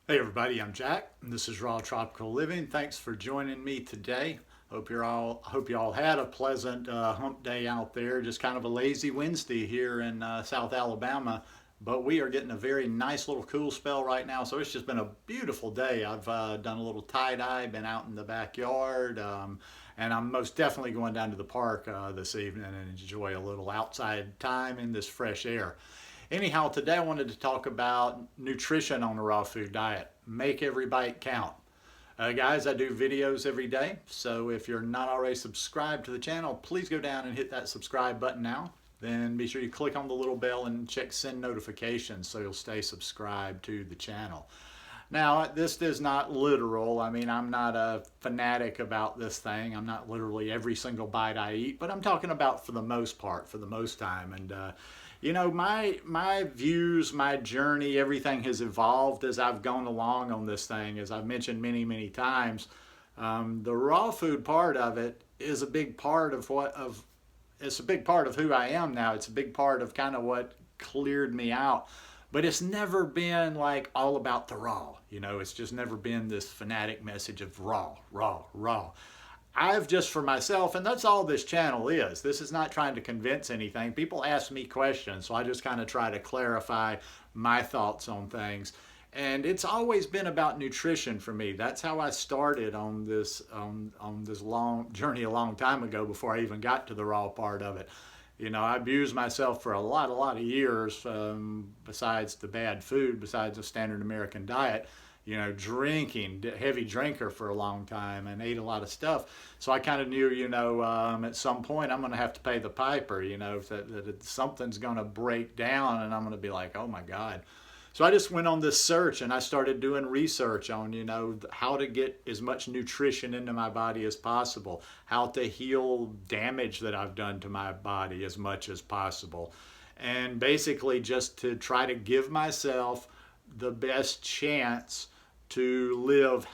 Hey everybody, I'm Jack, and this is Raw Tropical Living. Thanks for joining me today. Hope you all had a pleasant hump day out there. Just kind of a lazy Wednesday here in South Alabama, but we are getting a very nice little cool spell right now. So it's just been a beautiful day. I've done a little tie-dye, been out in the backyard, and I'm most definitely going down to the park this evening and enjoy a little outside time in this fresh air. Anyhow, today I wanted to talk about nutrition on a raw food diet. Make every bite count. Guys, I do videos every day, so if you're not already subscribed to the channel, please go down and hit that subscribe button now. Then be sure you click on the little bell and check send notifications so you'll stay subscribed to the channel. Now, this is not literal. I mean, I'm not a fanatic about this thing. I'm not literally every single bite I eat, but I'm talking about for the most part, for the most time. And my views, my journey, everything has evolved as I've gone along on this thing. As I've mentioned many times, the raw food part of it is a big part of it's a big part of who I am now. It's a big part of kind of what cleared me out. But it's never been like all about the raw. It's just never been this fanatic message of raw, raw, raw. I've just for myself, and that's all this channel is. This is not trying to convince anything. People ask me questions, so I just kind of try to clarify my thoughts on things. And it's always been about nutrition for me. That's how I started on this long journey a long time ago before I even got to the raw part of it. I abused myself for a lot of years, besides the bad food, besides the standard American diet, drinking, heavy drinker for a long time and ate a lot of stuff. So I kind of knew, at some point I'm going to have to pay the piper, that something's going to break down and I'm going to be like, oh my God. So I just went on this search and I started doing research on, how to get as much nutrition into my body as possible, how to heal damage that I've done to my body as much as possible. And basically just to try to give myself the best chance to live,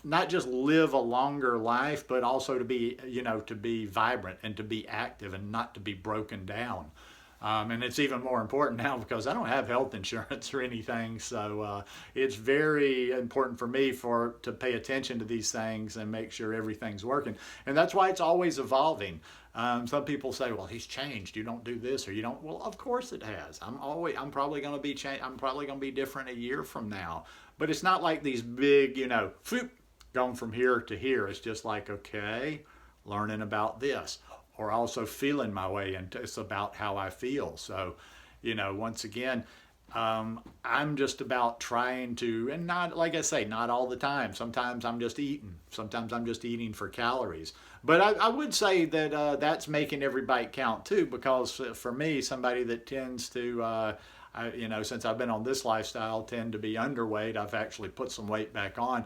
not just live a longer life, but also to be vibrant and to be active and not to be broken down. And it's even more important now because I don't have health insurance or anything. So it's very important for me to pay attention to these things and make sure everything's working. And that's why it's always evolving. Some people say, well, he's changed. You don't do this or you don't. Well, of course it has. I'm probably going to be I'm probably going to be different a year from now. But it's not like these big, floop, going from here to here. It's just like, okay, learning about this, or also feeling my way, and it's about how I feel. So, once again, I'm just about trying to, and not, like I say, not all the time. Sometimes I'm just eating. Sometimes I'm just eating for calories. But I would say that that's making every bite count too, because for me, somebody that tends to, since I've been on this lifestyle, tend to be underweight. I've actually put some weight back on.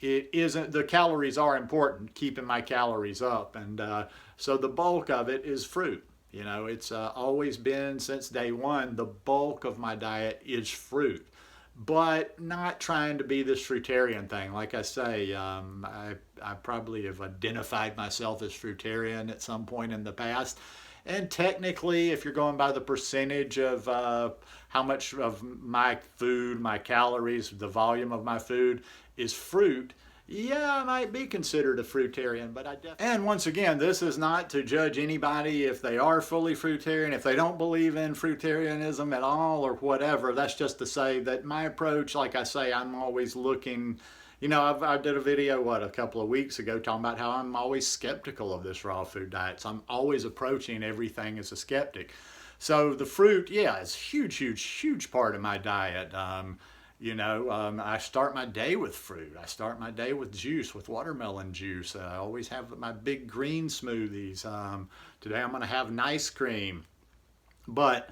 It isn't, the calories are important, keeping my calories up. And so the bulk of it is fruit. It's always been since day one, the bulk of my diet is fruit, but not trying to be this fruitarian thing. Like I say, I probably have identified myself as fruitarian at some point in the past. And technically, if you're going by the percentage of how much of my food, my calories, the volume of my food is fruit, yeah, I might be considered a fruitarian, but I definitely... And once again, this is not to judge anybody if they are fully fruitarian, if they don't believe in fruitarianism at all or whatever. That's just to say that my approach, like I say, I'm always looking... I did a video, a couple of weeks ago talking about how I'm always skeptical of this raw food diet. So I'm always approaching everything as a skeptic. So the fruit, yeah, is huge part of my diet. I start my day with fruit. I start my day with juice, with watermelon juice. I always have my big green smoothies. Today I'm going to have nice cream. But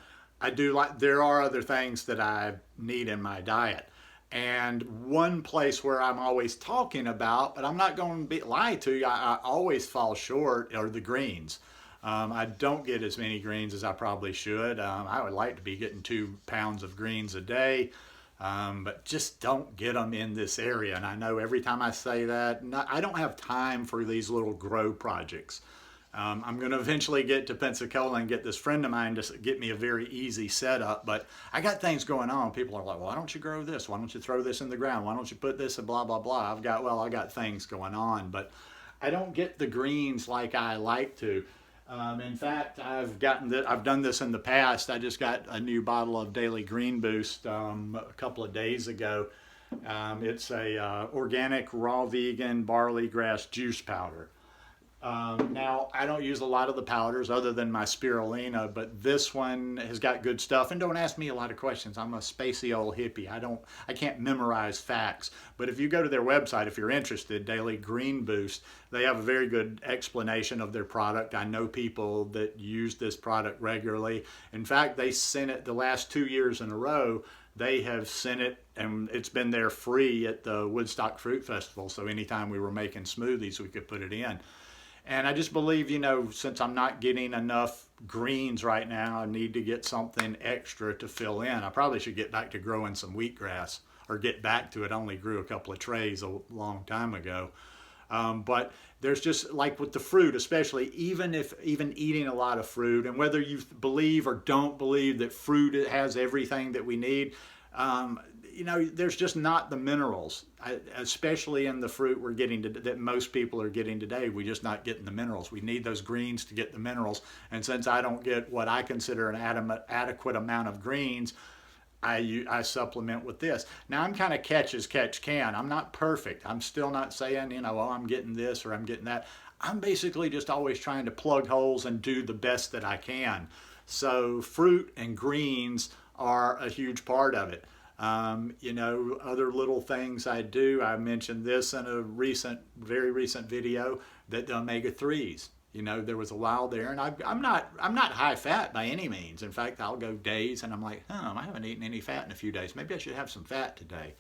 there are other things that I need in my diet. And one place where I'm always talking about, but I'm not going to lie to you, I always fall short, are the greens. I don't get as many greens as I probably should. I would like to be getting 2 pounds of greens a day. But just don't get them in this area. And I know every time I say that, I don't have time for these little grow projects. I'm going to eventually get to Pensacola and get this friend of mine to get me a very easy setup, but I got things going on. People are like, well, why don't you grow this? Why don't you throw this in the ground? Why don't you put this and blah, blah, blah. I got things going on, but I don't get the greens like I like to. In fact, I've done this in the past. I just got a new bottle of Daily Green Boost a couple of days ago. It's a organic raw vegan barley grass juice powder. Now, I don't use a lot of the powders other than my spirulina, but this one has got good stuff. And don't ask me a lot of questions. I'm a spacey old hippie. I can't memorize facts. But if you go to their website, if you're interested, Daily Green Boost, they have a very good explanation of their product. I know people that use this product regularly. In fact, they sent it the last 2 years in a row. They have sent it, and it's been there free at the Woodstock Fruit Festival. So anytime we were making smoothies, we could put it in. And I just believe, since I'm not getting enough greens right now, I need to get something extra to fill in. I probably should get back to growing some wheatgrass, or get back to it. I only grew a couple of trays a long time ago. But there's just, like with the fruit, especially, even eating a lot of fruit, and whether you believe or don't believe that fruit has everything that we need, there's just not the minerals, especially in the fruit we're getting that most people are getting today. We're just not getting the minerals. We need those greens to get the minerals. And since I don't get what I consider an adequate amount of greens, I supplement with this. Now, I'm kind of catch as catch can. I'm not perfect. I'm still not saying, oh, I'm getting this or I'm getting that. I'm basically just always trying to plug holes and do the best that I can. So fruit and greens are a huge part of it. Other little things I do. I mentioned this in a very recent video, that the omega-3s. There was a while there, and I'm not high fat by any means. In fact, I'll go days and I'm like, I haven't eaten any fat in a few days. Maybe I should have some fat today.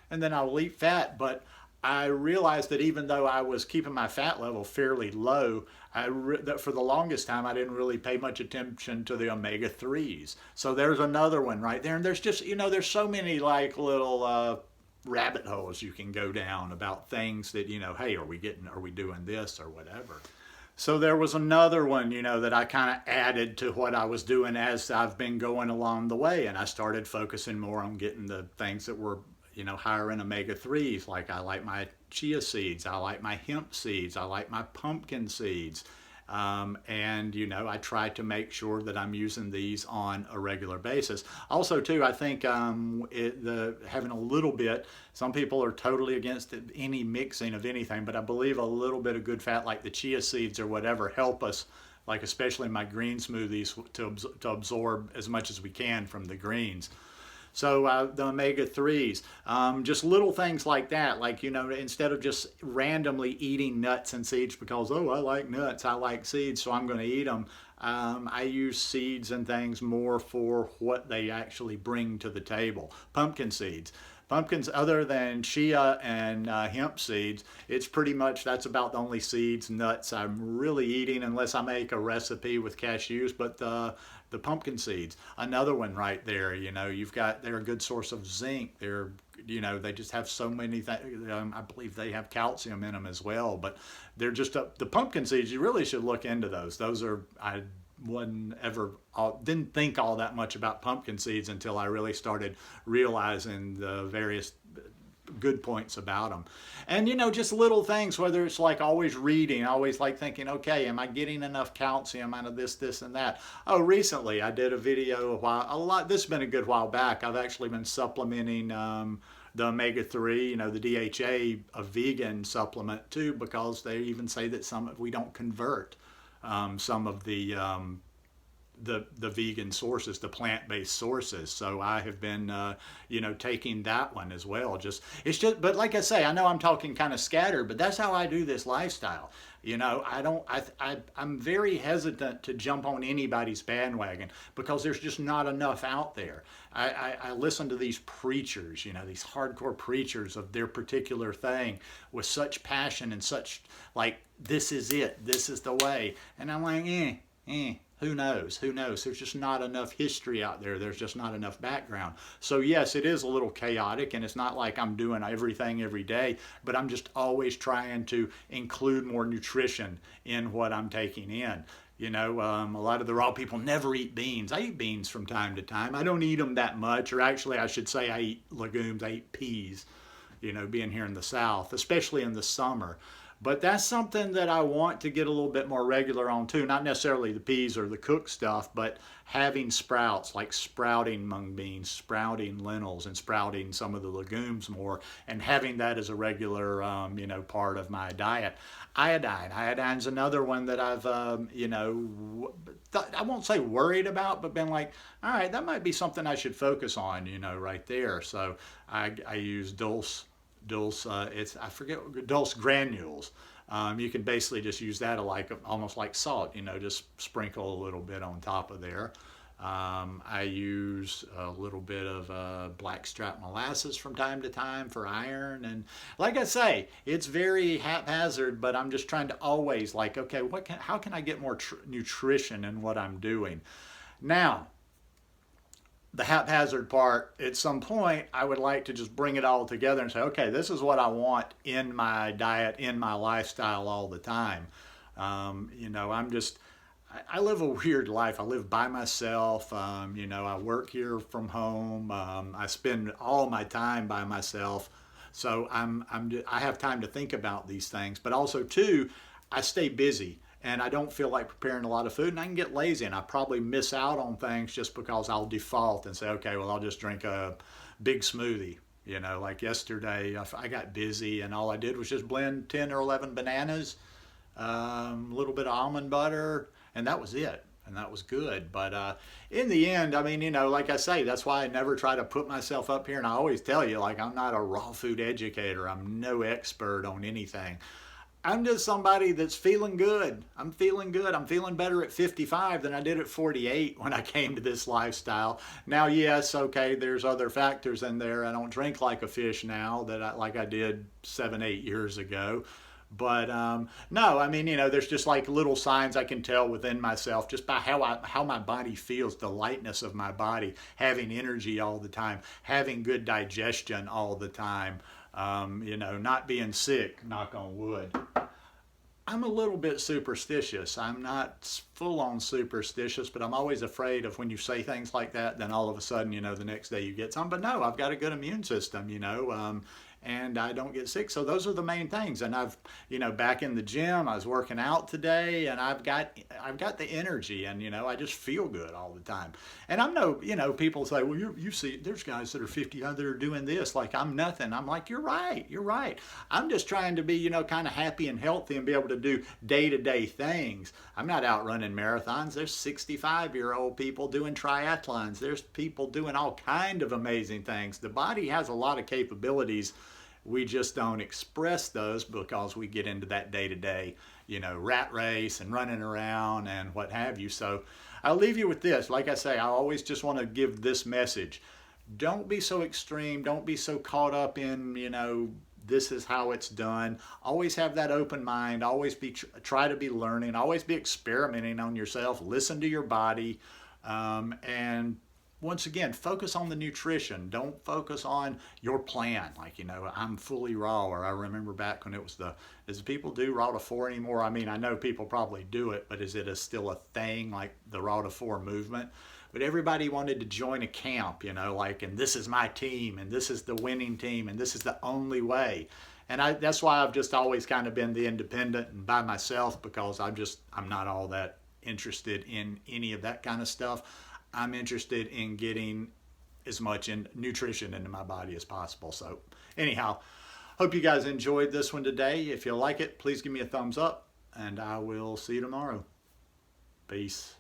And then I'll eat fat, but I realized that even though I was keeping my fat level fairly low, that for the longest time I didn't really pay much attention to the omega-3s. So there's another one right there. And there's just, there's so many like little rabbit holes you can go down about things that, hey, are we doing this or whatever. So there was another one, that I kind of added to what I was doing as I've been going along the way. And I started focusing more on getting the things that were higher in omega-3s. Like I like my chia seeds, I like my hemp seeds, I like my pumpkin seeds. I try to make sure that I'm using these on a regular basis. Also, too, I think having a little bit, some people are totally against any mixing of anything, but I believe a little bit of good fat, like the chia seeds or whatever, help us, like especially my green smoothies, to absorb as much as we can from the greens. So the omega-3s, just little things like that, like, instead of just randomly eating nuts and seeds because, I like nuts, I like seeds, so I'm going to eat them. I use seeds and things more for what they actually bring to the table. Pumpkin seeds. Pumpkins, other than chia and hemp seeds, it's pretty much, that's about the only seeds, nuts I'm really eating unless I make a recipe with cashews. But the pumpkin seeds, another one right there, they're a good source of zinc. They just have so many things. I believe they have calcium in them as well, but they're just, the pumpkin seeds, you really should look into those. I didn't think all that much about pumpkin seeds until I really started realizing the various good points about them. And just little things, whether it's like always reading, always like thinking, okay, am I getting enough calcium out of this and that? Oh, recently I did a video this has been a good while back. I've actually been supplementing the omega-3, the DHA, a vegan supplement too, because they even say that we don't convert some of the vegan sources, the plant-based sources. So I have been, taking that one as well. But like I say, I know I'm talking kind of scattered, but that's how I do this lifestyle. I'm very hesitant to jump on anybody's bandwagon because there's just not enough out there. I listen to these preachers, these hardcore preachers of their particular thing with such passion and such like, this is it, this is the way. And I'm like, Who knows? Who knows? There's just not enough history out there. There's just not enough background. So yes, it is a little chaotic, and it's not like I'm doing everything every day, but I'm just always trying to include more nutrition in what I'm taking in. A lot of the raw people never eat beans. I eat beans from time to time. I don't eat them that much, or actually I should say I eat legumes. I eat peas, being here in the South, especially in the summer. But that's something that I want to get a little bit more regular on too. Not necessarily the peas or the cooked stuff, but having sprouts, like sprouting mung beans, sprouting lentils, and sprouting some of the legumes more, and having that as a regular, part of my diet. Iodine's another one that I've, I won't say worried about, but been like, all right, that might be something I should focus on, right there. So I use Dulse, I forget, Dulse granules. You can basically just use that almost like salt, just sprinkle a little bit on top of there. I use a little bit of blackstrap molasses from time to time for iron. And like I say, it's very haphazard, but I'm just trying to always okay, how can I get more nutrition in what I'm doing? Now, the haphazard part, at some point, I would like to just bring it all together and say, okay, this is what I want in my diet, in my lifestyle all the time. I live a weird life. I live by myself. I work here from home. I spend all my time by myself. So I have time to think about these things, but also too, I stay busy. And I don't feel like preparing a lot of food, and I can get lazy, and I probably miss out on things just because I'll default and say, okay, well, I'll just drink a big smoothie. Like yesterday, I got busy, and all I did was just blend 10 or 11 bananas, a little bit of almond butter, and that was it. And that was good. But in the end, like I say, that's why I never try to put myself up here. And I always tell you, I'm not a raw food educator. I'm no expert on anything. I'm just somebody that's feeling good. I'm feeling good. I'm feeling better at 55 than I did at 48 when I came to this lifestyle. Now, yes, okay, there's other factors in there. I don't drink like a fish now like I did 7-8 years ago. But no, there's just little signs I can tell within myself just by how my body feels, the lightness of my body, having energy all the time, having good digestion all the time. Not being sick, knock on wood. I'm a little bit superstitious. I'm not full on superstitious, but I'm always afraid of when you say things like that, then all of a sudden, the next day you get some. But no, I've got a good immune system, and I don't get sick. So those are the main things. And I've, back in the gym, I was working out today, and I've got the energy, and, I just feel good all the time. And I'm people say, well, you see, there's guys that are 50 that are doing this, like I'm nothing. I'm like, you're right. I'm just trying to be, kind of happy and healthy and be able to do day-to-day things. I'm not out running marathons. There's 65-year-old people doing triathlons. There's people doing all kind of amazing things. The body has a lot of capabilities. We just don't express those because we get into that day-to-day, rat race and running around and what have you. So I'll leave you with this. Like I say, I always just want to give this message. Don't be so extreme. Don't be so caught up in, this is how it's done. Always have that open mind. Always try to be learning. Always be experimenting on yourself. Listen to your body. And once again, focus on the nutrition. Don't focus on your plan. I'm fully raw, or I remember back when it was does people do raw to 4 anymore? I know people probably do it, but is it still a thing, like the raw to 4 movement? But everybody wanted to join a camp, and this is my team, and this is the winning team, and this is the only way. And that's why I've just always kind of been the independent and by myself, because I'm not all that interested in any of that kind of stuff. I'm interested in getting as much nutrition into my body as possible. So anyhow, hope you guys enjoyed this one today. If you like it, please give me a thumbs up, and I will see you tomorrow. Peace.